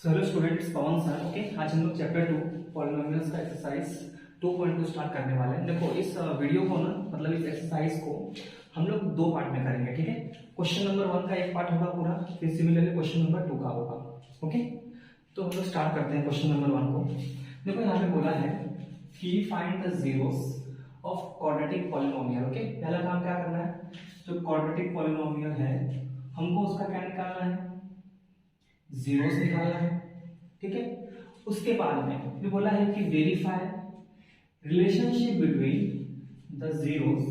So hello students, पवन sir. Okay, आज हम लोग चैप्टर 2 पॉलिनोमियल्स का एक्सरसाइज 2.2 स्टार्ट करने वाले हैं। देखो, इस वीडियो को ना, मतलब इस एक्सरसाइज को हम लोग दो पार्ट में करेंगे। ठीक है, क्वेश्चन नंबर 1 का एक पार्ट होगा पूरा, फिर सिमिलरली क्वेश्चन नंबर 2 का होगा। ओके, तो हम लोग स्टार्ट करते हैं क्वेश्चन नंबर 1 को। देखो, यहाँ पे बोला है कि find the zeros of quadratic polynomial. Okay, पहला काम क्या करना है, जो क्वाड्रेटिक पॉलिनोमियल है हमको उसका क्या निकालना है, जीरोस निकालना है। ठीक है, उसके बाद में ये बोला है कि verify relationship between the zeros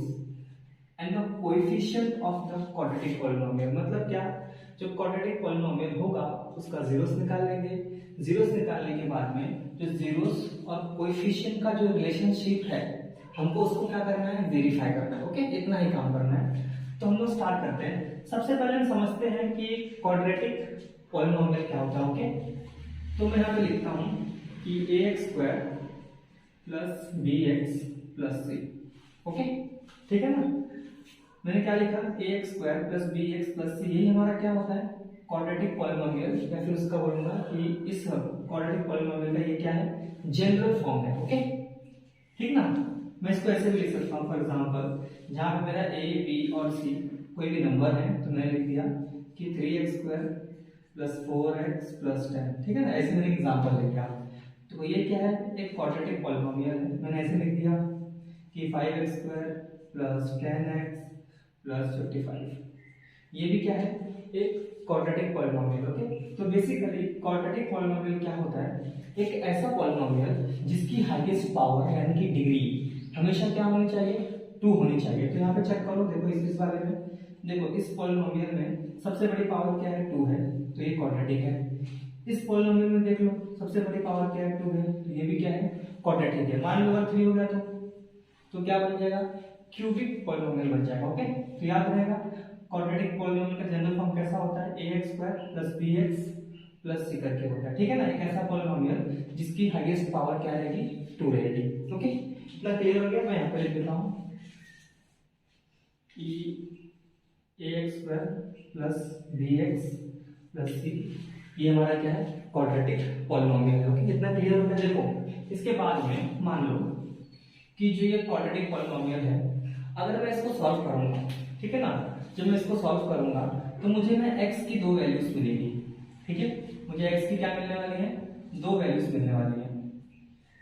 and the coefficient of the quadratic polynomial. मतलब क्या, जो क्वाड्रेटिक पॉलिनोमियल होगा उसका जीरोस निकाल लेंगे। जीरोस निकालने के बाद में जो जीरोस और कोएफिशिएंट का जो रिलेशनशिप है हमको उसको क्या करना है, वेरीफाई करना है। ओके, इतना ही काम करना है। तो हम लोग स्टार्ट करते हैं। सबसे पहले हम समझते हैं कि क्वाड्रेटिक पॉलिनोमियल क्या होता है। ओके, तो मैं यहाँ पे लिखता हूं कि ax² plus bx plus c। Okay, ठीक है ना, मैंने क्या लिखा, ax² plus bx plus c, यही हमारा क्या होता है, क्वाड्रेटिक पॉलिनोमियल, या फिर उसका बोलूंगा कि इस क्वाड्रेटिक पॉलिनोमियल का ये क्या है, जनरल फॉर्म है। ओके, ठीक ना, मैं इसको ऐसे भी लिख सकता हूँ। फॉर एग्जांपल, जहां पे मेरा a b और c कोई भी नंबर है तो मैंने लिख दिया कि 3x² प्लस 4x प्लस 10। ठीक है ना, ऐसे मैंने एग्जांपल लिख दिया। तो ये क्या है, एक क्वाड्रेटिक पॉलिनोमियल है। मैंने ऐसे लिख दिया कि 5x² प्लस 10x प्लस 55। ये भी क्या है, एक क्वाड्रेटिक पॉलिनोमियल। ओके, तो बेसिकली क्वाड्रेटिक पॉलिनोमियल क्या होता है, एक ऐसा पॉलिनोमियल जिसकी हाईएस्ट पावर यानी कि डिग्री हमेशा क्या होनी चाहिए, 2 होनी चाहिए। तो यहाँ पे चेक करो, देखो इस वाले में देखो, इस पॉलिनोमियल में सबसे बड़ी पावर क्या है, 2 है, तो ये क्वाड्रेटिक है। इस पॉलिनोमियल में देख लो, सबसे बड़ी पावर क्या है, 2 है, तो ये भी क्या है, क्वाड्रेटिक है। मान लो अगर 3 हो गया तो क्या बन जाएगा, क्यूबिक पॉलिनोमियल बन जाएगा। ओके, तो याद रहेगा क्वाड्रेटिक पॉलिनोमियल का जनरल फॉर्म कैसा होता है, ax² plus bx plus c करके होता है। ठीक है ना, एक ऐसा पॉलिनोमियल जिसकी हाईएस्ट पावर क्या रहेगी, 2 रहेगी। ओके, इतना क्लियर हो गया। मैं यहाँ पे लिख देता हूँ कि ax² plus bx plus c, ये हमारा क्या है, क्वाड्रेटिक पॉलिनोमियल है। ओके, इतना क्लियर हो गया। देखो, इसके बाद में मान लो कि जो ये क्वाड्रेटिक पॉलिनोमियल है, अगर मैं इसको सॉल्व करूंगा, ठीक है ना, जब मैं इसको सॉल्व करूंगा तो मुझे ना x की 2 वैल्यूज मिलेगी। ठीक है, मुझे x की क्या मिलने वाली है, 2 वैल्यूज मिलने वाली है।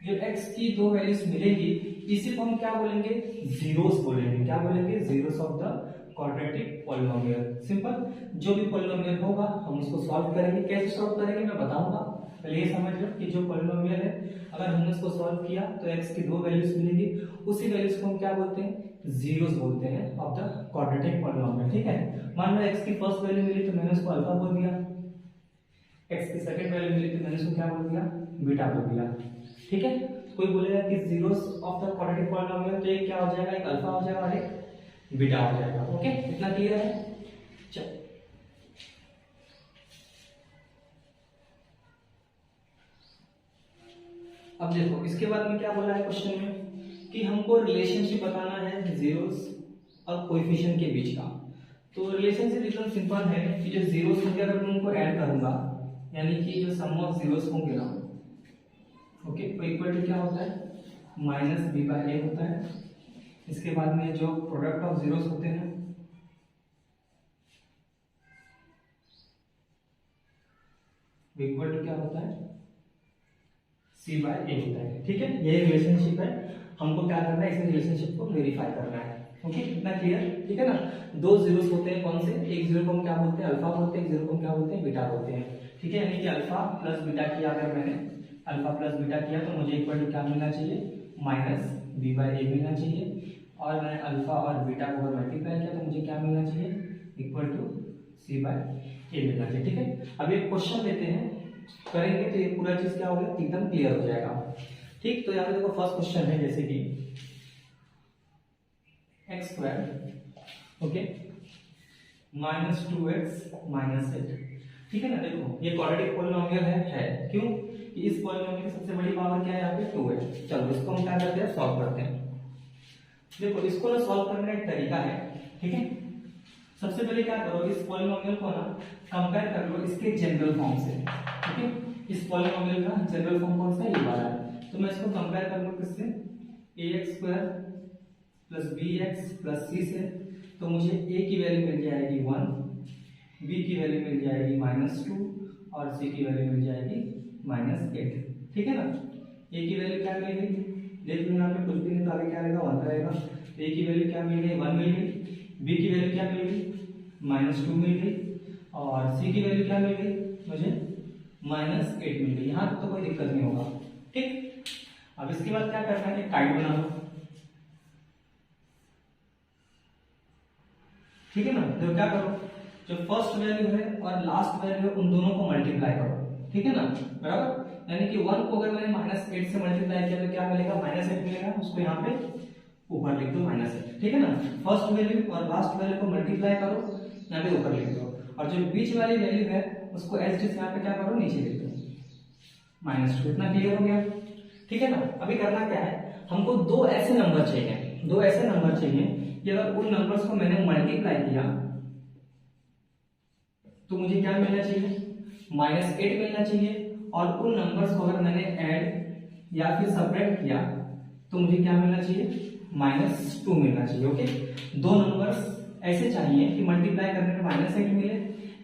जो x की 2 वैल्यूज मिलेगी इसी को हम क्या बोलेंगे, जीरोस बोलेंगे। क्या बोलेंगे, zeros of the quadratic polynomial. Simple, जो भी पॉलिनोमियल होगा हम उसको सॉल्व करेंगे। कैसे सॉल्व करेंगे मैं बताऊंगा, पहले ये समझ लो कि जो पॉलिनोमियल है अगर हमने उसको सॉल्व किया तो x की 2 वैल्यूज मिलेगी, उसी वैल्यूज को हम क्या बोलते हैं, जीरोस बोलते हैं ऑफ द क्वाड्रेटिक पॉलिनोमियल। ठीक है, मान लो x की फर्स्ट वैल्यू मिली तो मैंने उसको अल्फा बोल दिया, x की सेकंड वैल्यू मिली तो मैंने उसको क्या बोल दिया, बीटा बोल दिया। ठीक है, कोई बोलेगा कि zeros of the quadratic polynomial, तो एक क्या हो जाएगा, एक अल्फा हो जाएगा और एक बीटा हो जाएगा। ओके, इतना क्लियर है। चलो अब देखो, इसके बाद में क्या बोला है क्वेश्चन में कि हमको रिलेशनशिप बताना है जीरोस और कोएफिशिएंट के बीच का। तो रिलेशनशिप एकदम सिंपल है कि जो जीरोस होंगे अगर मैं उनको ऐड करूंगा, यानी कि जो सम ऑफ जीरोस होंगे ना, ओके, तो इक्वल टू क्या होता है, माइनस b/a होता है। इसके बाद में जो प्रोडक्ट ऑफ जीरोस होते हैं इक्वल टू क्या होता है, c/a होता है। ठीक है, ये रिलेशनशिप है, हमको क्या करना है, इस रिलेशनशिप को वेरीफाई करना है। ओके, इतना क्लियर। ठीक है ना, 2 जीरोस होते हैं, कौन से, एक जीरो को हम क्या बोलते हैं, अल्फा बोलते हैं, एक जीरो को हम क्या बोलते हैं, बीटा बोलते हैं। ठीक है, यानी कि अल्फा प्लस बीटा किया, अगर मैंने अल्फा प्लस बीटा किया तो मुझे इक्वल टू क्या मिलना चाहिए, माइनस b/a मिलना चाहिए। और मैंने अल्फा और बीटा को अगर मल्टीप्लाई किया तो मुझे क्या मिलना चाहिए, इक्वल टू c/a मिलना चाहिए। ठीक है, अब एक क्वेश्चन लेते हैं, करेंगे तो ये पूरा चीज क्या होगा, एकदम क्लियर हो जाएगा। ठीक, तो यहाँ पे देखो फर्स्ट क्वेश्चन है, जैसे कि x² okay minus 2x minus 8। ठीक है ना, देखो ये क्वाड्रेटिक पॉलिनोमियल है। क्यों, कि इस पॉलिनोमियल की सबसे बड़ी पावर क्या है, यहाँ पे 2 है। चलो इसको हम क्या करते हैं, सॉल्व करते हैं। देखो, इसको ना सॉल्व करने का एक तरीका है। ठीक है, सबसे पहले क्या करो, इस पॉलिनोमियल को ना कंपेयर कर लो इसके जनरल फॉर्म से। ठीक है, इस पॉलिनोमियल का जनरल फॉर्म कौन सा है, ये वाला है। तो मैं इसको कंपेयर करूंगा किससे, ax square plus bx plus c से। तो मुझे a की वैल्यू मिल जाएगी 1, b की वैल्यू मिल जाएगी -2 और c की वैल्यू मिल जाएगी -8। ठीक है ना। a की वैल्यू क्या मिल गई, देख लो यहाँ पे कुछ भी नहीं तो आगे क्या रहेगा 1 रहेगा। a की वैल्यू क्या मिल गई, 1 मिल गई। b की वैल्यू क्या मिल गई, -2 मिल गई। और c की वैल्यू क्या मिल गई, मुझे -8 मिल गई। यहाँ तक तो कोई दिक्कत नहीं होगा। ठीक, अब इसके बाद क्या करना है, एक काइट बना लो। ठीक है ना। तो क्या करो, जो फर्स्ट वैल्यू है और लास्ट वैल्यू है उन दोनों को मल्टीप्लाई करो। ठीक है ना, बराबर। यानी कि 1 को अगर मैंने -8 से मल्टीप्लाई किया तो क्या मिलेगा, -8 मिलेगा। उसको यहाँ पे ऊपर लिख दो -8। ठीक है ना। फर्स्ट वैल्यू और लास्ट वैल्यू को मल्टीप्लाई करो, यहाँ पे ऊपर लिख दो। और जो बीच वाली वैल्यू है उसको एज इट इज यहाँ पे क्या करो, नीचे लिख दो -2। इतना क्लियर हो गया। ठीक है ना। अभी करना क्या है, हमको दो ऐसे नंबर चाहिए, दो ऐसे नंबर चाहिए कि अगर उन नंबर्स को मैंने मल्टीप्लाई किया तो मुझे क्या मिलना चाहिए, -8 मिलना चाहिए। और उन नंबर्स को अगर मैंने ऐड या फिर सब्ट्रैक्ट किया तो मुझे क्या मिलना चाहिए, -2 मिलना चाहिए। ओके, दो नंबर्स ऐसे चाहिए कि मल्टीप्लाई करने पे -8 मिले,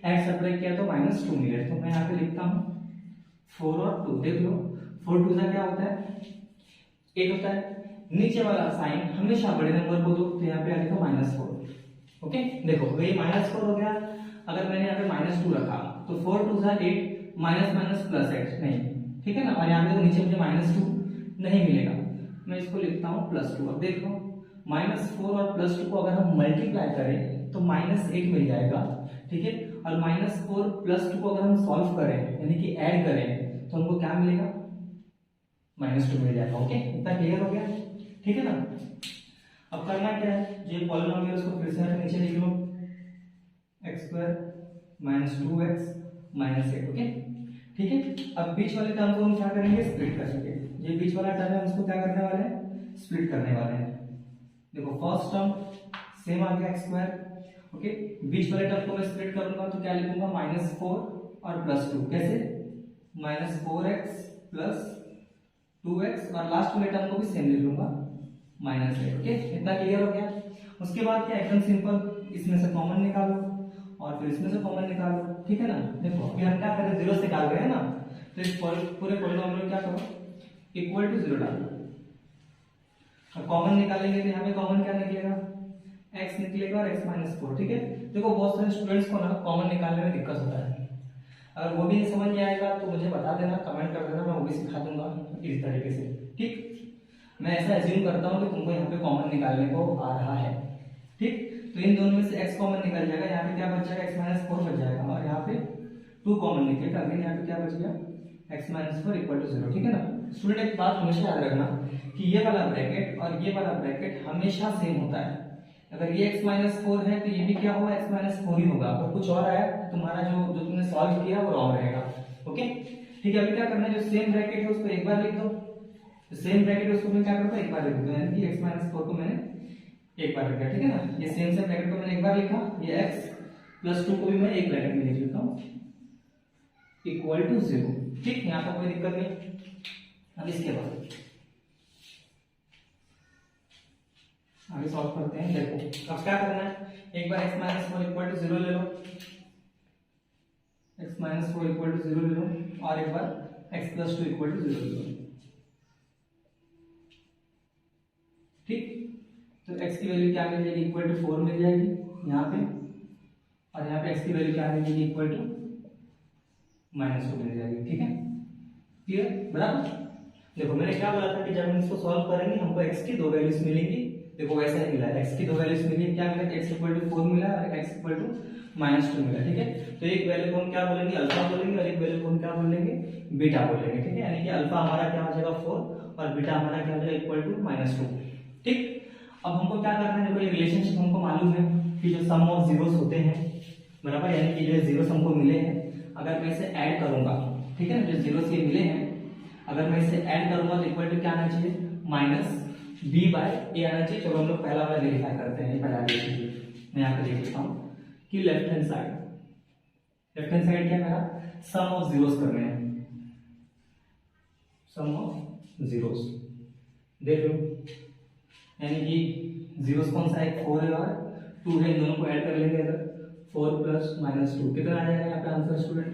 ऐड सब्ट्रैक्ट किया तो -2 मिले। तो मैं यहाँ पे लिखता हूँ 4 और 2। देख लो 4 2 क्या होता है, 8 होता है। नीचे वाला साइन हमेशा बड़े नंबर को दो, तो यहाँ पे आ जाएगा -4। ओके, देखो ये -4 हो गया। अगर मैंने यहाँ पे -2 रखा तो 4 2 8, माइनस प्लस 8 नहीं। ठीक है ना। और यहाँ पे तो नीचे मुझे -2 नहीं मिलेगा, मैं इसको लिखता हूँ +2। अब देख लो -4 और +2 को अगर हम मल्टीप्लाई करें तो -8 मिल जाएगा। ठीक है। और -4 +2 को अगर हम सॉल्व करें यानी कि ऐड करें तो हमको क्या मिलेगा, -2 मिल जाएगा। ओके, इतना क्लियर हो गया। ठीक है ना। अब करना क्या है, ये पॉलिनोमियल उसको फिर से नीचे लिख लो, x² -2x -8। ओके, ठीक है। अब बीच वाले टर्म को हम क्या करेंगे, स्प्लिट करेंगे। ये बीच वाला टर्म है उसको क्या करने वाले हैं, स्प्लिट करने वाले हैं। देखो फर्स्ट टर्म सेम आ गया x²। ओके, बीच वाले टर्म को मैं स्प्लिट करूंगा तो क्या लिखूंगा, -4 और +2। कैसे, -4x + 2x और लास्ट वाले टर्म को भी सेम लिख लूंगा -8। ओके, इतना क्लियर हो गया। उसके बाद क्या, एकदम सिंपल, इसमें से कॉमन निकालो और फिर इसमें से कॉमन निकालो। ठीक है ना। देखो अभी हम क्या कर रहे हैं, 0 से निकाल रहे हैं ना, तो इस पूरे पॉलिनोमियल क्या करो, = 0 डालो। अब कॉमन निकालेंगे तो यहाँ पे कॉमन क्या निकलेगा, x निकलेगा और x - 4। ठीक है। देखो बहुत सारे स्टूडेंट्स को ना कॉमन निकालने में दिक्कत होता है। अगर वो भी नहीं समझ में आएगा तो मुझे बता देना, कमेंट कर देना, मैं वो भी सिखा दूंगा इस तरीके से। ठीक, मैं ऐसा एज्यूम करता हूँ कि तुमको यहाँ पे कॉमन निकालने को आ रहा है। ठीक, तो इन दोनों में से x कॉमन निकल जाएगा, यहाँ पे क्या बच जाएगा, x - 4 बच जाएगा। और यहाँ पे 2 कॉमन निकलेगा, अगेन यहाँ पे क्या बच गया, x - 4 = 0। ठीक है ना। स्टूडेंट एक बात हमेशा याद रखना कि ये वाला ब्रैकेट और ये वाला ब्रैकेट हमेशा सेम होता है। अगर ये x - 4 है तो ये भी क्या होगा, x - 4 ही होगा। अगर कुछ और आया तो तुम्हारा जो तुमने सॉल्व किया वो रॉन्ग रहेगा। ओके, ठीक है। अभी क्या करना है, जो सेम ब्रैकेट है उसको एक बार लिख दो, सेम ब्रैकेट उसको मैं क्या करूंगा, एक बार लिख दूंगा। यानी कि x - 4 को मैंने एक बार लिखा। ठीक है ना। ये सेम ब्रैकेट को मैंने एक बार लिखा, ये x + 2 को भी मैं एक ब्रैकेट में लिख लेता हूँ = 0। ठीक, यहाँ पर कोई दिक्कत नहीं। अब इसके बाद आगे सॉल्व करते हैं। देखो अब क्या करना है, एक बार x - 4 = 0 ले लो, x - 4 = 0 ले लो, और एक बार x + 2 = 0 ले लो। ठीक, तो x की वैल्यू क्या मिल जाएगी, = 4 मिल जाएगी यहाँ पे, और यहाँ पे x की वैल्यू क्या मिल जाएगी, -2 मिल जाएगी। ठीक है, क्लियर, बराबर। देखो मैंने क्या बोला था कि जब हम इसको सॉल्व करेंगे हमको x की दो वैल्यूज मिलेंगी। देखो वैसा ही मिला है, x की दो वैल्यूज मिली, क्या मिला, x = 4 मिला और x = -2 मिला। ठीक है, तो एक वैल्यू को हम क्या बोलेंगे, अल्फा बोलेंगे, और एक वैल्यू को हम क्या बोलेंगे, बीटा बोलेंगे। ठीक है, यानी कि अल्फा हमारा क्या हो जाएगा 4 और बीटा हमारा क्या हो जाएगा = -2। ठीक, अब हमको क्या करना है, देखो ये रिलेशनशिप हमको मालूम है कि जो सम ऑफ जीरोस होते हैं, बराबर, यानी कि जो जीरोस हमको मिले हैं अगर मैं इसे ऐड करूंगा, ठीक है, जो जीरोस ये मिले हैं अगर मैं इसे ऐड करूंगा तो इक्वल टू क्या आना चाहिए, -b/a आना चाहिए। चलो हम लोग पहला वाला वेरीफाई करते हैं। ये पहला देखिए, मैं यहाँ पे देख लेता हूँ कि लेफ्ट हैंड साइड क्या मेरा सम ऑफ जीरोस करने हैं। सम ऑफ जीरोस, देख लो, यानी कि जीरोस कौन सा है, 4 है और 2 है, इन दोनों को ऐड कर लेंगे इधर, 4 प्लस माइनस 2 कितना आ जाएगा यहाँ पे answer student,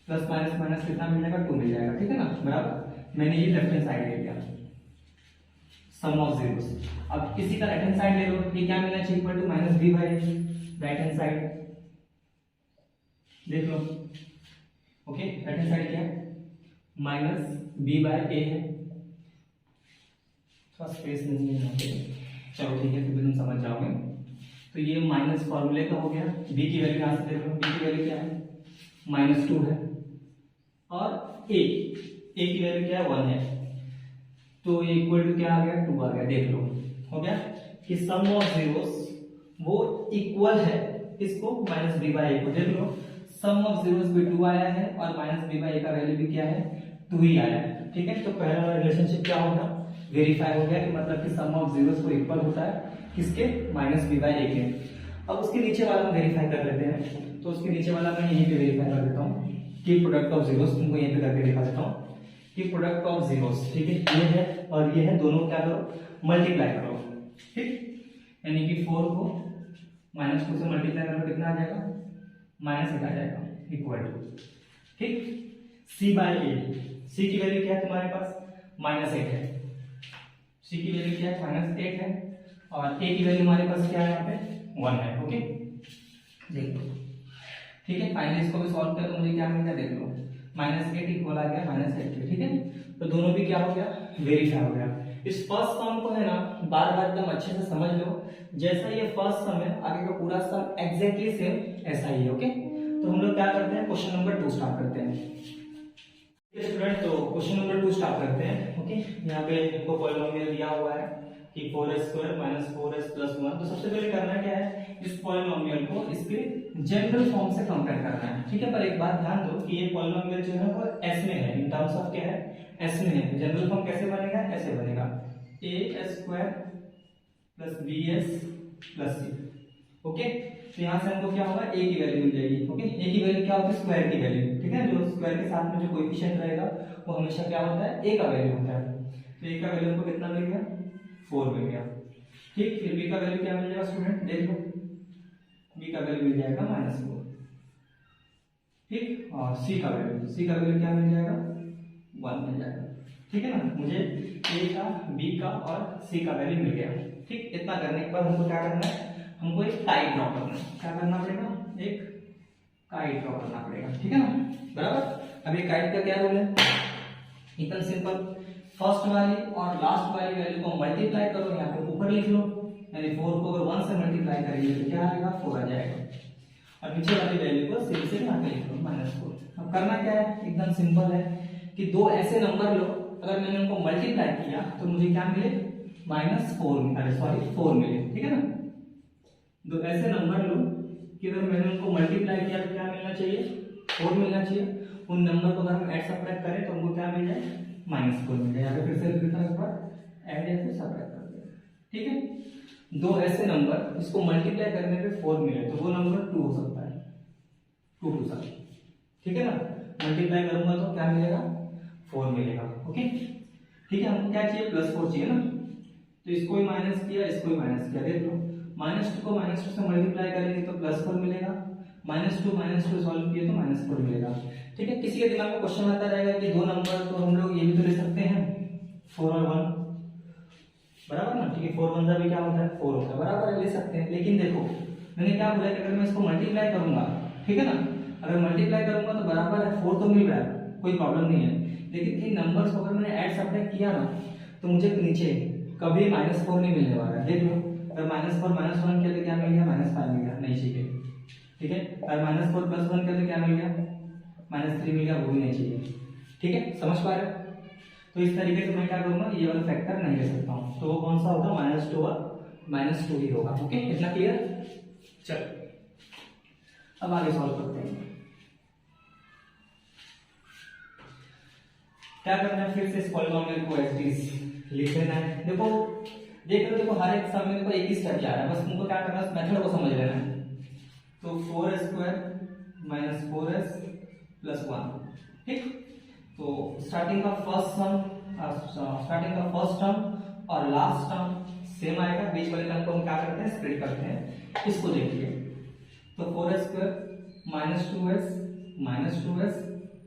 plus minus minus कितना मिल जाएगा, 2 मिल जाएगा, ठीक है ना, बराबर। मैंने ये लेफ्ट हैंड साइड ले लिया, सम ऑफ जीरोस। अब इसी का राइट हैंड साइड ले लो, ये क्या मिलना चाहिए, equal to minus B by right hand side, देख लो, ओके, राइट हैंड साइड क्या है, माइनस बी बाय ए है, थोड़ा स्पेस नहीं है यहाँ पे, चलो ठीक है, तो तुम समझ जाओगे। तो ये माइनस फॉर्मूले का हो गया, b की वैल्यू यहाँ से देख लो, b की वैल्यू क्या है, -2 है, और a की वैल्यू क्या है, 1 है, तो ये इक्वल टू क्या आ गया, 2 आ गया, देख लो, हो गया कि सम ऑफ जीरोस वो इक्वल है इसको माइनस बी बाई ए को, देख लो, सम ऑफ जीरोस भी 2 आया है और माइनस बी बाई ए का वैल्यू भी क्या है, 2 ही आया है, ठीक है। तो पहला रिलेशनशिप क्या होगा, वेरीफाई हो गया कि मतलब कि सम ऑफ जीरोस को इक्वल होता है किसके, माइनस बी बाई ए के। अब उसके नीचे वाला हम वेरीफाई कर लेते हैं, तो उसके नीचे वाला मैं यहीं पे वेरीफाई कर देता हूँ कि प्रोडक्ट ऑफ जीरोस, तुमको यहीं पे करके दिखा देता हूँ कि प्रोडक्ट ऑफ जीरोस, ठीक है, ये है और ये है, दोनों क्या करो, मल्टीप्लाई करो, ठीक, यानी कि 4 को -2 से मल्टीप्लाई करो, कितना आ जाएगा, -1 आ जाएगा, इक्वल टू, ठीक, सी बाई ए, सी की वैल्यू क्या है तुम्हारे पास, -8 है, सी की वैल्यू क्या है, -8 है, और ए की वैल्यू हमारे पास क्या है, यहाँ पे 1 है, ओके, देखो, ठीक है। फाइनली इसको भी सॉल्व किया तो मुझे क्या मिल गया, देख लो, -8 इक्वल आ गया -8 के, ठीक है। तो दोनों भी क्या हो गया, वेरीफाई हो गया। इस फर्स्ट सम को है ना बार बार एकदम अच्छे से समझ लो, जैसा ये फर्स्ट सम है आगे का पूरा सम एग्जैक्टली सेम ऐसा ही है, ओके। तो हम लोग क्या करते हैं, क्वेश्चन नंबर 2 स्टार्ट करते हैं स्टूडेंट। तो क्वेश्चन नंबर 2 स्टार्ट करते हैं, ओके। यहाँ पे आपको पॉलिनोमियल दिया हुआ है कि 4s² - 4s + 1। तो सबसे पहले करना क्या है, इस पॉलिनोमियल को इसके जनरल फॉर्म से कंपेयर करना है, ठीक है। पर एक बात ध्यान दो कि ये पॉलिनोमियल जो है वो s में है, इन टर्म्स ऑफ क्या है, s में है। जनरल फॉर्म कैसे बनेगा, ऐसे बनेगा, a² + bs + c, ओके। तो यहाँ से हमको क्या होगा, a की वैल्यू मिल जाएगी, ओके। a की वैल्यू क्या होती है, स्क्वायर की वैल्यू, ठीक है। जो स्क्वायर के साथ में जो कोएफिशिएंट रहेगा वो हमेशा क्या होता है, a का वैल्यू होता है। तो a का वैल्यू हमको कितना मिल गया, 4 मिल गया, ठीक। फिर b का वैल्यू क्या मिल जाएगा स्टूडेंट, देख लो, b का वैल्यू मिल जाएगा -4, ठीक। और c का वैल्यू क्या मिल जाएगा, 1 मिल जाएगा, ठीक है ना। मुझे a का, b का और c का वैल्यू मिल गया, ठीक। इतना करने के बाद हमको क्या करना है, हमको एक काइट ड्रॉ करना है। क्या करना पड़ेगा, एक काइट ड्रॉ करना पड़ेगा, ठीक है ना, बराबर। अब ये काइट का क्या रूल है, एकदम सिंपल, फर्स्ट वाली और लास्ट वाली वैल्यू को मल्टीप्लाई करो, यहाँ पे ऊपर लिख लो, यानी 4 को अगर 1 से मल्टीप्लाई करेंगे तो क्या आएगा, 4 आ जाएगा, और नीचे वाली वैल्यू को सिर्फ से यहाँ पे लिख लो, -4। अब करना क्या है, एकदम सिंपल है कि दो ऐसे नंबर लो, अगर मैंने उनको मल्टीप्लाई किया तो मुझे क्या मिले, -4 मिले, ठीक है ना। दो ऐसे नंबर लो कि अगर मैंने उनको मल्टीप्लाई किया तो क्या मिलना चाहिए, 4 मिलना चाहिए। उन नंबर को अगर हम ऐड सब्ट्रैक्ट करें तो हमको क्या मिल जाए, -4 मिल जाए। यहाँ पे फिर से लिखता हूं, एक बार ऐड या फिर सब्ट्रैक्ट कर दो, ठीक है। दो ऐसे नंबर इसको मल्टीप्लाई करने पे 4 मिले तो वो नंबर 2 हो सकता है, 2 2 7, ठीक है ना। मल्टीप्लाई करूंगा तो क्या मिलेगा, 4 मिलेगा, ओके, ठीक है। हमको क्या चाहिए, +4 चाहिए ना, तो इसको ही माइनस किया, इसको ही माइनस किया, देख लो, -2 को -2 से मल्टीप्लाई करेंगे तो +4 मिलेगा, -2 सॉल्व किए तो -4 मिलेगा, ठीक है। किसी के दिमाग में क्वेश्चन आता रहेगा कि दो नंबर तो हम लोग ये भी तो ले सकते हैं, 4 और 1, बराबर ना, ठीक है। 4 1 भी क्या होता है, 4 होता है, बराबर ले सकते हैं। लेकिन देखो मैंने क्या बोला कि अगर मैं इसको मल्टीप्लाई करूंगा, ठीक है ना, अगर मल्टीप्लाई करूंगा तो बराबर है, 4 तो मिल रहा है, कोई प्रॉब्लम नहीं है। लेकिन इन नंबर्स को अगर मैंने ऐड सब्ट्रैक्ट किया ना तो मुझे नीचे कभी -4 नहीं मिलने वाला है, देख लो। अगर -4 -1 के लिए क्या मिल गया, -5 मिल गया, नहीं चाहिए, ठीक है। अगर -4 + 1 के लिए क्या मिल गया, -3 मिल गया, वो भी नहीं चाहिए, ठीक है। समझ पा रहे हो। तो इस तरीके से मैं क्या करूंगा, ये वाला फैक्टर नहीं ले सकता हूँ, तो वो कौन सा होगा, -2 और -2 ही होगा, ओके। इतना क्लियर, चलो अब आगे सॉल्व करते हैं। क्या करना है, फिर से इस पॉलिनोमियल को एज इट इज लिख लेना है। देखो देख लो, देखो हर एक सम में देखो एक ही स्टेप जा रहा है, बस तुमको क्या करना है, मेथड को समझ लेना है। तो 4s² - 4s + 1, ठीक। तो स्टार्टिंग का फर्स्ट टर्म और लास्ट टर्म सेम आएगा, बीच वाले टर्म को हम क्या करते हैं, स्प्लिट करते हैं। इसको देखिए, तो 4s² -2s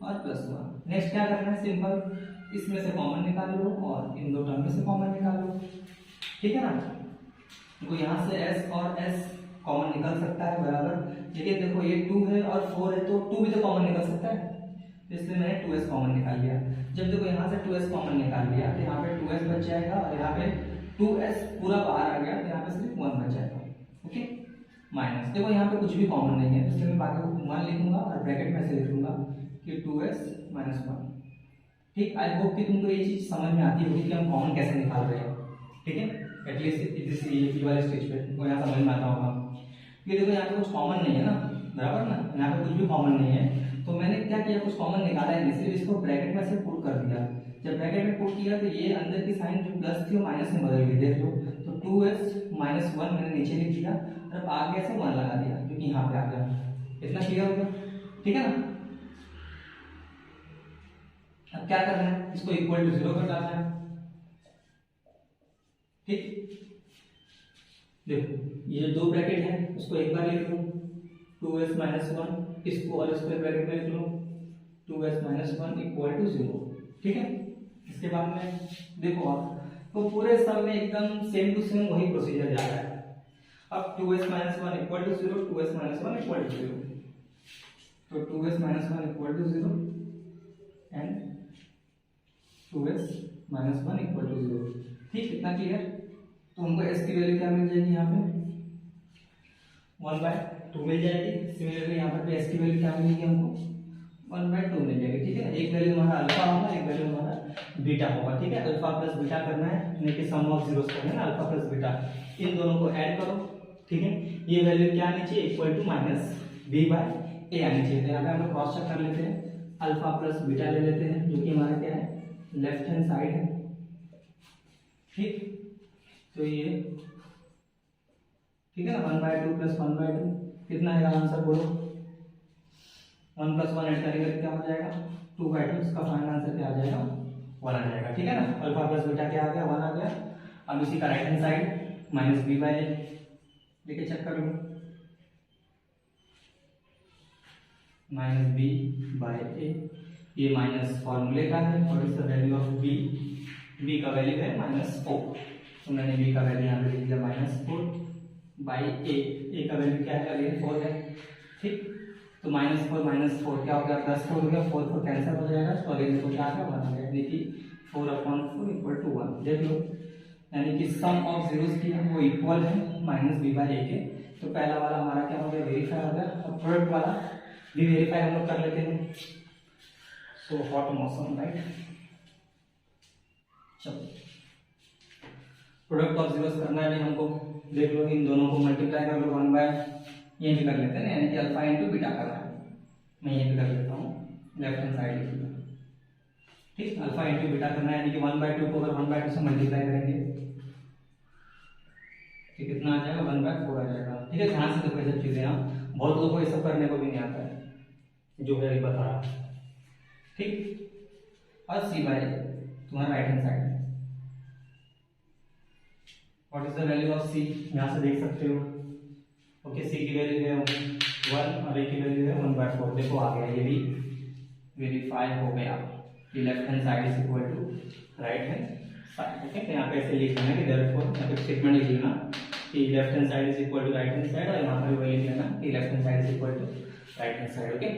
और +1। नेक्स्ट क्या करना है, सिंपल, इसमें से कॉमन निकाल लो और इन दो टर्म में से कॉमन निकाल लो, ठीक है ना। तो यहाँ से s और s कॉमन निकल सकता है बराबर, लेकिन देखो ये 2 है और 4 है, तो 2 भी तो कॉमन निकल सकता है, इसलिए मैंने 2s कॉमन निकाल लिया। जब देखो यहाँ से 2s कॉमन निकाल लिया तो यहाँ पे 2s बच जाएगा और यहाँ पे 2s पूरा बाहर आ गया, तो यहाँ पे सिर्फ 1 बच जाएगा। ओके, माइनस, देखो यहाँ पे कुछ भी कॉमन नहीं है, इसलिए मैं बाकी को 1 लिखूंगा और ब्रैकेट में से लिखूंगा कि 2s - 1। ठीक, आई होप कि तुमको ये चीज समझ में आती होगी कि हम कॉमन कैसे निकाल रहे हैं, ठीक है। एटलीस्ट ये वाले स्टेज पे वो यहाँ समझ में आता होगा। ये देखो यहाँ पे कुछ कॉमन नहीं है ना, बराबर ना, यहाँ पे कुछ भी कॉमन नहीं है, तो मैंने क्या किया, कुछ कॉमन निकाला है, सिर्फ इसको ब्रैकेट में से पुट कर दिया। जब ब्रैकेट में पुट किया तो ये अंदर की साइन जो प्लस थी वो माइनस में बदल गई, देख लो। तो 2s - 1 मैंने नीचे लिख दिया और अब आगे से 1 लगा दिया, क्योंकि यहाँ पे आ गया। इतना क्लियर हो गया, ठीक है ना। अब क्या करना है, इसको इक्वल टू 0 कर डालना है, ठीक। देखो ये जो दो ब्रैकेट है उसको एक बार लिख लो, 2s - 1, इसको और स्क्वायर ब्रैकेट में लिख लो, 2s - 1 = 0, ठीक है। इसके बाद में देखो आप, तो पूरे सब में एकदम सेम टू सेम वही प्रोसीजर जा रहा है। अब 2s - 1 = 0, 2s - 1 = 0, तो 2s - 1 = 0 एंड 2s - 1 = 0, ठीक, इतना क्लियर। तो हमको s की वैल्यू क्या मिल जाएगी, यहाँ पे 1/2 मिल जाएगी। सिमिलरली यहाँ पर s की वैल्यू क्या मिलेगी, हमको 1/2 मिल जाएगी, ठीक है। एक वैल्यू हमारा अल्फा होगा, एक वैल्यू हमारा बीटा होगा, ठीक है। अल्फा प्लस बीटा करना है, यानी कि सम ऑफ जीरोस करना है ना, अल्फा प्लस बीटा, इन दोनों को ऐड करो, ठीक है। ये वैल्यू क्या आनी चाहिए, इक्वल टू -b/a आनी चाहिए। तो यहाँ पे हम लोग क्रॉस चेक कर लेते हैं, अल्फा प्लस बीटा ले लेते हैं, जो कि हमारा क्या है, लेफ्ट हैंड साइड है, ठीक। तो ये ठीक है ना, 1/2 + 1/2 कितना है आंसर, बोलो। 1 + 1 ऐड करेंगे तो क्या हो जाएगा, 2/2, इसका फाइनल आंसर क्या आ जाएगा, 1 आ जाएगा, ठीक है ना। अल्फा प्लस बीटा क्या आ गया, 1 आ गया। अब इसी का राइट हैंड साइड -b/a लेके चेक कर लो, -b/a, ये माइनस फॉर्मूले का है और इसका वैल्यू ऑफ b का वैल्यू है -4, तो मैंने b का वैल्यू यहाँ पे लिख दिया -4/a। a का वैल्यू क्या है, अगेन 4 है, ठीक। तो -4 क्या हो गया, +4 हो गया, 4 कैंसिल हो जाएगा, तो अगेन देखो क्या आ गया, 1 आ गया, यानी कि 4/4 = 1, देख लो। यानी कि सम ऑफ जीरोस की वो इक्वल है -b/a के। तो पहला वाला हमारा क्या हो गया, वेरीफाई हो गया। अब प्रोडक्ट वाला भी वेरीफाई हम लोग कर लेते हैं। सो हॉट मौसम, राइट। चलो प्रोडक्ट ऑफ जीरोस करना है हमको, देख लो इन दोनों को मल्टीप्लाई कर लो, 1/, ये भी कर लेते हैं, यानी कि अल्फा इंटू बीटा करना है। मैं ये भी कर लेता हूँ, लेफ्ट हैंड साइड लिखूंगा, ठीक। अल्फा इंटू बीटा करना है, यानी कि 1/2 को अगर 1/2 से मल्टीप्लाई करेंगे तो कितना आ जाएगा, 1/4 आ जाएगा, ठीक है। ध्यान से देखो ये सब चीजें, यहाँ बहुत लोगों को ये सब करने को भी नहीं आता है, जो मैं अभी बता रहा, ठीक। और c/a तुम्हारा right hand side, what is the value of c, यहाँ से देख सकते हो। ओके, c की वैल्यू है 1 और a की वैल्यू है 1/4, देखो आ गया, ये भी वेरीफाई हो गया कि left hand side is equal to right hand side, okay. तो यहाँ पे ऐसे लिख लेना कि देयरफॉर, यहाँ पे स्टेटमेंट लिख लेना कि left hand side is equal to right hand side, और यहाँ पर वही लिख लेना कि left hand side is equal to right hand side, okay.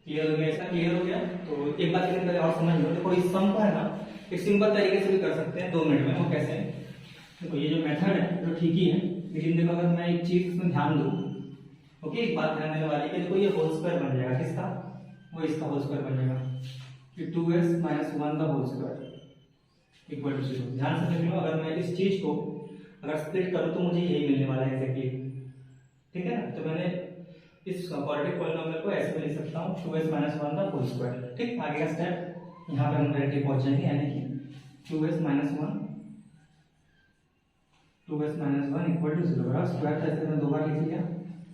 Clear हो गया, इसका क्लियर हो गया। तो एक बात लेकिन पहले और समझ लो, देखो इस सम को है ना एक सिंपल तरीके से भी कर सकते हैं 2 मिनट में, वो कैसे है, देखो ये जो मेथड है तो ठीक ही है, लेकिन देखो अगर मैं एक चीज इसमें ध्यान दूं, ओके, एक बात ध्यान देने वाली है कि देखो ये होल स्क्वायर बन जाएगा, किसका, वो इसका होल स्क्वायर बन जाएगा, कि 2s - 1 का होल स्क्वायर इक्वल टू 0। ध्यान से देख लो, अगर मैं इस चीज को अगर स्प्लिट करूं तो मुझे यही मिलने वाला है एग्जैक्टली, ठीक है ना। तो मैंने इस क्वाड्रेटिक पॉलिनोमियल को ऐसे में लिख सकता हूं, 2s - 1 का होल स्क्वायर, ठीक। आगे का स्टेप यहाँ पर हम डायरेक्टली पहुंच जाएंगे, यानी कि 2s - 1 = 0, बराबर स्क्वायर था, इसलिए मैं 2 बार लिख लिया,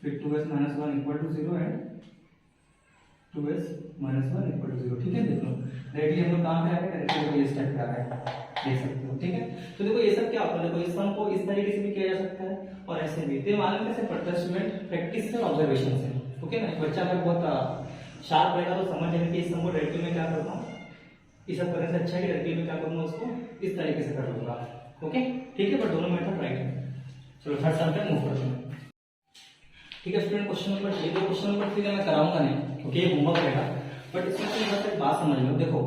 फिर 2s - 1 = 0 एंड 2s - 1 = 0, ठीक है। देख लो डायरेक्टली हम लोग कहाँ पे आ गए, डायरेक्टली ये स्टेप पे आ गए, देख सकते हो। ठीक है, तो देखो ये सब क्या होता है, देखो इस सम को इस तरीके से भी किया जा सकता है और ऐसे भी। तो मालूम कैसे पड़ता है स्टूडेंट, प्रैक्टिस से, ऑब्जर्वेशन से। ओके ना, बच्चा अगर बहुत शार्प रहेगा तो समझ जाएगा कि इस सम को डायरेक्टली में क्या करता हूँ, इस सब करने से अच्छा है कि डायरेक्टली में क्या करूँगा, उसको इस तरीके से कर लूंगा। ओके ठीक है, पर दोनों मेथड राइट है। चलो थर्ड सम पे मूव करते हैं। ठीक है स्टूडेंट, क्वेश्चन नंबर 3, दो क्वेश्चन नंबर 3 मैं कराऊंगा नहीं क्योंकि ये होमवर्क रहेगा, बट इसमें तुम एक बात समझ लो। देखो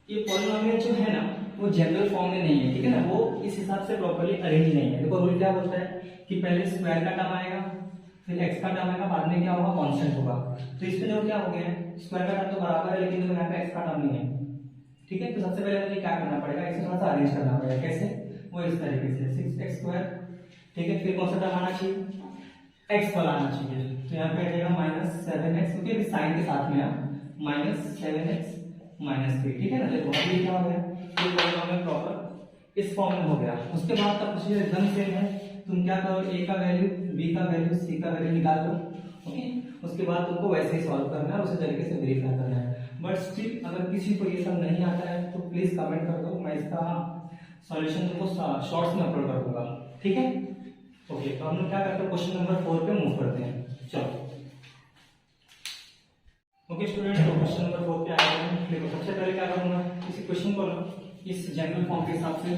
ये पॉलिनोमियल जो है ना वो जनरल फॉर्म में नहीं है, ठीक है ना, वो इस हिसाब से प्रॉपर्ली अरेंज नहीं है। देखो रूल क्या बोलता है कि पहले स्क्वायर का टर्म आएगा, फिर एक्स का टर्म आएगा, बाद में क्या होगा, कांस्टेंट होगा। तो इसमें जो क्या हो गया है, स्क्वायर का टर्म तो बराबर है लेकिन यहाँ पे एक्स का टर्म नहीं है। ठीक है, तो सबसे पहले मुझे क्या करना पड़ेगा, इसे थोड़ा सा अरेंज करना पड़ेगा। कैसे, वो इस तरीके से 6x²। ठीक है, फिर कौन सा टर्म आना चाहिए, x वाला आना चाहिए। तो यहाँ पे आ जाएगा -7x, क्योंकि साइन के साथ में -7x -3। ठीक है ना, देखो अभी क्या हो गया, ये पॉलिनोमियल प्रॉपर इस फॉर्म में हो गया। उसके बाद का प्रोसीजर एकदम सेम है, तुम क्या करो, a का वैल्यू, b का वैल्यू, c का वैल्यू निकाल लो। ओके, उसके बाद तुमको वैसे ही सॉल्व करना है, उसी तरीके से वेरीफाई करना है। बट स्टिल अगर किसी को ये सब नहीं आता है तो प्लीज कमेंट कर दो, मैं इसका सॉल्यूशन तुमको शॉर्ट्स में अपलोड कर दूंगा। ठीक है, ओके। तो हम लोग क्या करते हैं, क्वेश्चन नंबर 4 पे मूव करते हैं। चलो ओके स्टूडेंट, तो क्वेश्चन नंबर 4 पे आए हैं। देखो सबसे पहले क्या करूंगा, इसी क्वेश्चन को इस जनरल फॉर्म के हिसाब से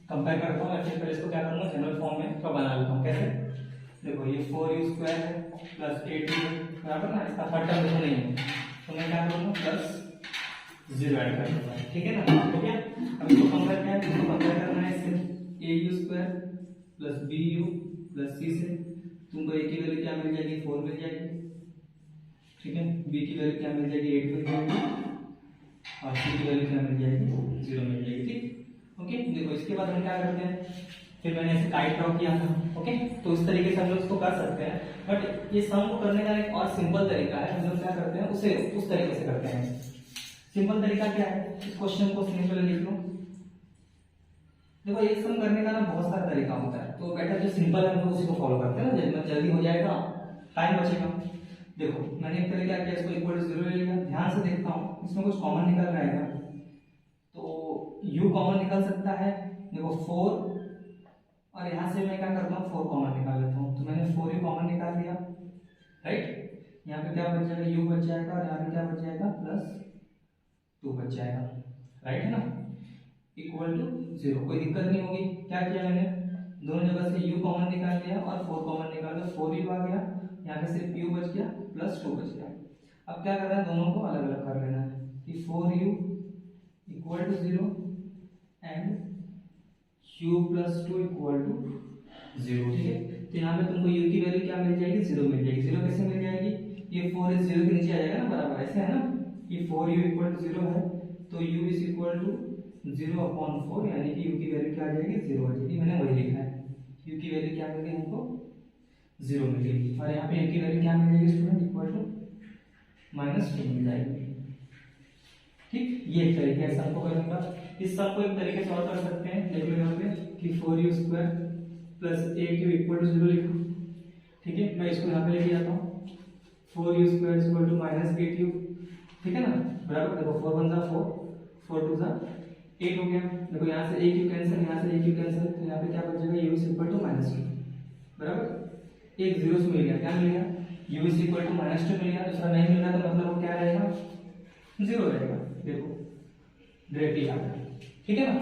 कंपेयर करता हूँ, फिर पहले इसको क्या करूंगा, जनरल फॉर्म में तो बना लेता हूँ। कैसे, देखो ये 4u² है प्लस 8u बराबर ना, इसका थर्ड टर्म देखो नहीं है, तो मैं क्या करूंगा प्लस 0 ऐड कर दूंगा। ठीक है ना, हो गया। अब इसको कंपेयर क्या है, इसको कंपेयर करना है इससे, au² plus bu plus c से तुमको a की वैल्यू क्या मिल जाएगी, 4 मिल जाएगी। ठीक है, b की वैल्यू क्या मिल जाएगी, 8 मिल जाएगी, और c की वैल्यू क्या मिल जाएगी, 0 मिल जाएगी। ठीक, ओके। देखो इसके बाद हम क्या करते हैं, फिर मैंने ऐसे काइट ड्रॉ किया था। ओके, तो इस तरीके से हम लोग इसको कर सकते हैं, बट ये सम को करने का एक और सिंपल तरीका है। हम लोग क्या करते हैं, उसे उस तरीके से करते हैं। सिंपल तरीका क्या है, इस क्वेश्चन को सिंपल लिख लो। देखो एक सम करने का ना बहुत सारा तरीका होता है, तो बेटर जो सिंपल है हम लोग उसी को फॉलो करते हैं ना, जल्दी हो जाएगा, टाइम बचेगा। देखो मैंने एक तरीका किया, इसको इक्वल टू 0 ले लिया। ध्यान से देखता हूँ इसमें कुछ कॉमन निकल रहा है, तो u कॉमन निकल सकता है। देखो 4, और यहाँ से मैं क्या करता हूँ, 4 कॉमन निकाल लेता हूँ। तो मैंने 4u कॉमन निकाल दिया, राइट। यहाँ पे क्या बच जाएगा, u बच जाएगा, और यहाँ पे क्या बच जाएगा, +2 बच जाएगा, राइट है ना, इक्वल टू 0। कोई दिक्कत नहीं होगी। क्या किया मैंने, दोनों जगह से u कॉमन निकाल दिया और 4 कॉमन निकाल दिया, 4u आ गया, यहाँ पे सिर्फ u बच गया, +2 बच गया। अब क्या करना है, दोनों को अलग अलग कर लेना है कि 4u equal to 0 and u + 2 equal to 0। ठीक है, तो यहाँ पे तुमको u की वैल्यू क्या मिल जाएगी, 0 मिल जाएगी। 0 कैसे मिल जाएगी, ये 4 इस 0 के नीचे आ जाएगा ना, बराबर ऐसे है ना, ये 4u इक्वल टू 0 है, तो u इज इक्वल टू 0/4, यानी कि u की वैल्यू क्या आ जाएगी, 0 आ जाएगी। मैंने वही लिखा है, u की वैल्यू क्या मिल गई हमको, 0 मिल गई, और यहाँ पे u की वैल्यू क्या मिल जाएगी स्टूडेंट, इक्वल टू -2 मिल जाएगी। ठीक, ये एक तरीके है सम को करने का। इस सम को एक तरीके से और कर सकते हैं, देख लो यहाँ पे कि 4u² plus 8u equal to 0 लिखो। ठीक है, मैं इसको यहाँ पे लेके जाता हूँ, 4u² इक्वल टू -8u। ठीक है ना, बराबर। देखो 4 1 = 4, 4 2 = 8 हो गया। देखो यहाँ से 1u कैंसिल, यहाँ से 1u कैंसिल, तो यहाँ पे क्या बच जाएगा, u इक्वल टू -2, बराबर। एक 0 से मिल गया, क्या मिल गया, u इक्वल टू -2 मिल गया। दूसरा नहीं मिल रहा तो मतलब वो क्या रहेगा, 0 रहेगा। देखो डायरेक्टली आ गया, ठीक है ना,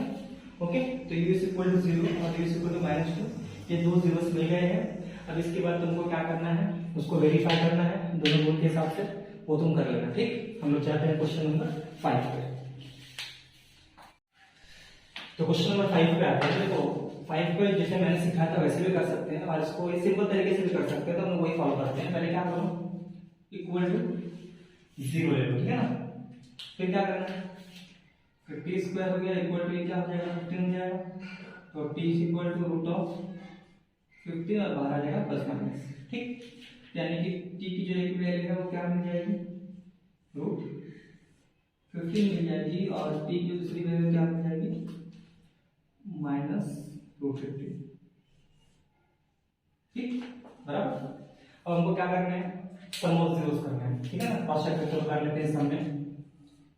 ओके। तो u इक्वल टू 0 और u इक्वल टू -2, ये दो जीरोस मिल गए हैं। अब इसके बाद तुमको क्या करना है, उसको वेरीफाई करना है दोनों रूल के हिसाब से, वो तुम कर लेना। ठीक, हम लोग जाते हैं क्वेश्चन नंबर 5 पे। तो क्वेश्चन नंबर 5 पे आते हैं। देखो 5 पे जैसे मैंने सिखाया था वैसे भी कर सकते हैं, और इसको सिंपल तरीके से भी कर सकते हैं, तो हम वही फॉलो करते हैं। पहले क्या करो, इक्वल टू 0 ले लो, ठीक है ना। फिर क्या करना है, 50² हो गया, इक्वल टू क्या हो जाएगा, 15 हो जाएगा। तो t इक्वल टू √15 और बाहर आ जाएगा प्लस माइनस। ठीक, यानी कि t की जो एक वैल्यू है वो क्या मिल जाएगी, √15 मिल जाएगी, और t की दूसरी वैल्यू क्या मिल जाएगी, -√15। ठीक, बराबर। अब हमको क्या करना है, सम ऑफ जीरोस करना है, ठीक है ना। फर्स्ट चैप्टर कर लेते हैं सम में।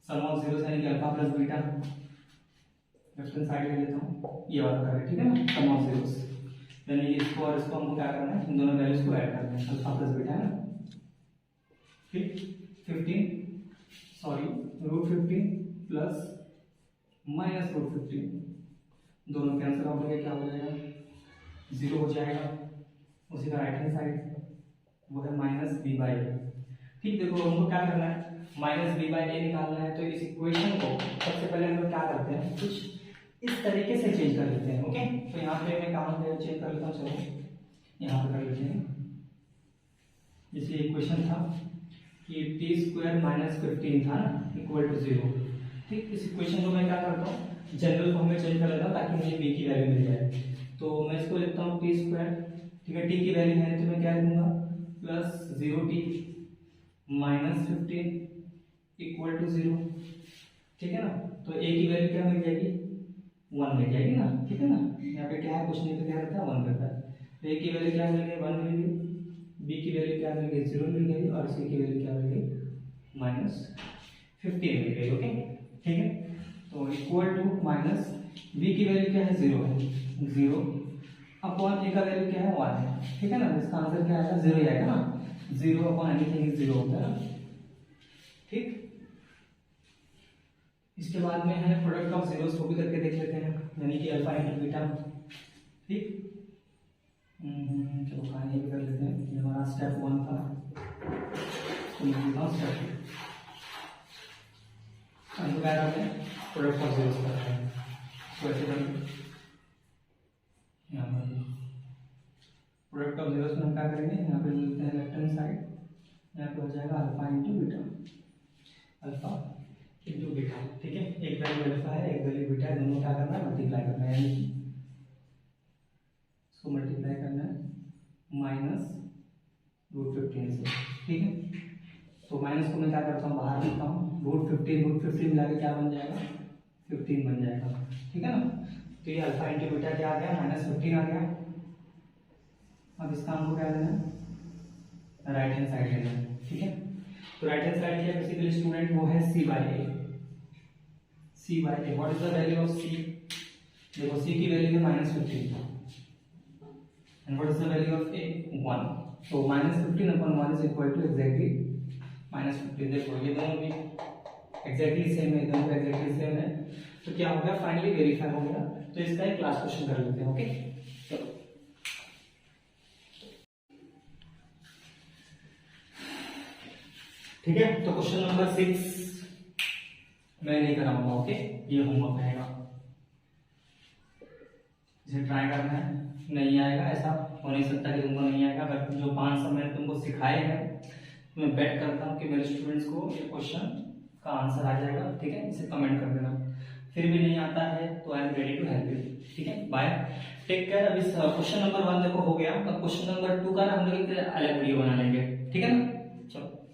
Sum of zeros plus beta, left hand side ले लेता हूँ, ये वाला करें, ठीक है ना, सम ऑफ जीरोस, यानी इसको और इसको हमको क्या करना है, इन दोनों वैल्यूज को ऐड करना है, अल्फा प्लस बीटा है ना, ठीक, 15 प्लस माइनस √15 दोनों कैंसिल आउट हो गया, क्या हो जाएगा, 0 हो जाएगा। उसी का राइट हैंड साइड वो है माइनस बी बाई ए, ठीक। देखो हमको क्या करना है, माइनस बी बाई ए निकालना है, तो इस इक्वेशन को सबसे पहले हम लोग क्या करते हैं, कुछ इस तरीके से चेंज कर लेते हैं, ओके। तो यहाँ पे मैं काम चेंज कर लेता हूँ, चलो यहाँ पे कर लेते हैं। जैसे इक्वेशन था कि t² माइनस 15 था ना, इक्वल टू 0, ठीक। इस इक्वेशन को मैं क्या करता हूँ, जनरल फॉर्म में चेंज कर लेता हूँ ताकि मुझे b की वैल्यू मिल जाए। तो मैं इसको लिखता हूँ t², ठीक है, t की वैल्यू है तो मैं क्या लिखूंगा, plus 0t minus 15 equal to 0, ठीक है ना। तो a की वैल्यू क्या मिल जाएगी, 1 मिल जाएगी ना, ठीक है ना। यहाँ पे क्या है, कुछ नहीं तो क्या रहता है, 1 रहता है। तो a की वैल्यू क्या मिल गई, 1 मिल गई, b की वैल्यू क्या मिल गई, 0 मिल गई, और c की वैल्यू क्या मिल गई, माइनस 15 मिल गई, ओके, ठीक है। तो इक्वल टू माइनस b की वैल्यू क्या है, 0 है, 0 अपॉन a का वैल्यू क्या है, 1 है, ठीक है ना। इसका आंसर क्या आएगा, 0 ही आएगा ना, 0 अपॉन एनीथिंग इज 0 होता है ना, ठीक। इसके बाद में है प्रोडक्ट ऑफ जीरोस, को भी करके देख लेते हैं, यानी कि अल्फा इंटू बीटा, ठीक। चलो कहानी भी कर लेते हैं, ये हमारा स्टेप 1 था, स्टेप 2 हमको क्या करते हैं, प्रोडक्ट ऑफ जीरोस करते हैं, तो ऐसे करके यहाँ पर प्रोडक्ट ऑफ जीरोस में हम क्या करेंगे, यहाँ पे लेते हैं लेफ्ट हैंड साइड, यहाँ पे हो जाएगा alpha into beta, alpha into beta, ठीक है। एक वैल्यू अल्फा है, एक वैल्यू बीटा है, दोनों क्या करना है, मल्टीप्लाई करना है, यानी इसको मल्टीप्लाई करना है माइनस √15 से, ठीक है। तो माइनस को मैं क्या करता हूँ, बाहर लिखता हूँ, √15 मिला के क्या बन जाएगा, 15 बन जाएगा, ठीक है ना। तो ये अल्फा इंटू बीटा क्या आ गया, -15 आ गया। अब इसका हमको क्या लेना है, राइट हैंड साइड लेना है, ठीक है। तो राइट हैंड साइड क्या बेसिकली स्टूडेंट, वो है c by a, what is the value of c, देखो c की वैल्यू है -15 and what is the value of a, 1, तो -15 upon 1 is equal to exactly -15। देखो ये दोनों भी एग्जैक्टली सेम है, दोनों एग्जैक्टली सेम है, तो क्या हो गया, फाइनली वेरीफाई हो गया। तो इसका एक क्लास क्वेश्चन कर लेते हैं, ओके। चलो ठीक है, तो क्वेश्चन नंबर 6 मैं नहीं कराऊंगा, ओके, ये होमवर्क रहेगा, इसे ट्राई करना है। नहीं आएगा, ऐसा हो नहीं सकता कि तुमको नहीं आएगा, अगर जो 5 सब मैंने तुमको सिखाए हैं, तो मैं बेट करता हूँ कि मेरे स्टूडेंट्स को ये क्वेश्चन का आंसर आ जाएगा, ठीक है। इसे कमेंट कर देना, फिर भी नहीं आता है तो I am ready to help you, ठीक है। Bye, take care. अब इस क्वेश्चन नंबर 1 देखो हो गया, अब क्वेश्चन नंबर 2 का ना हम लोग एक अलग वीडियो बना लेंगे, ठीक है ना। चलो।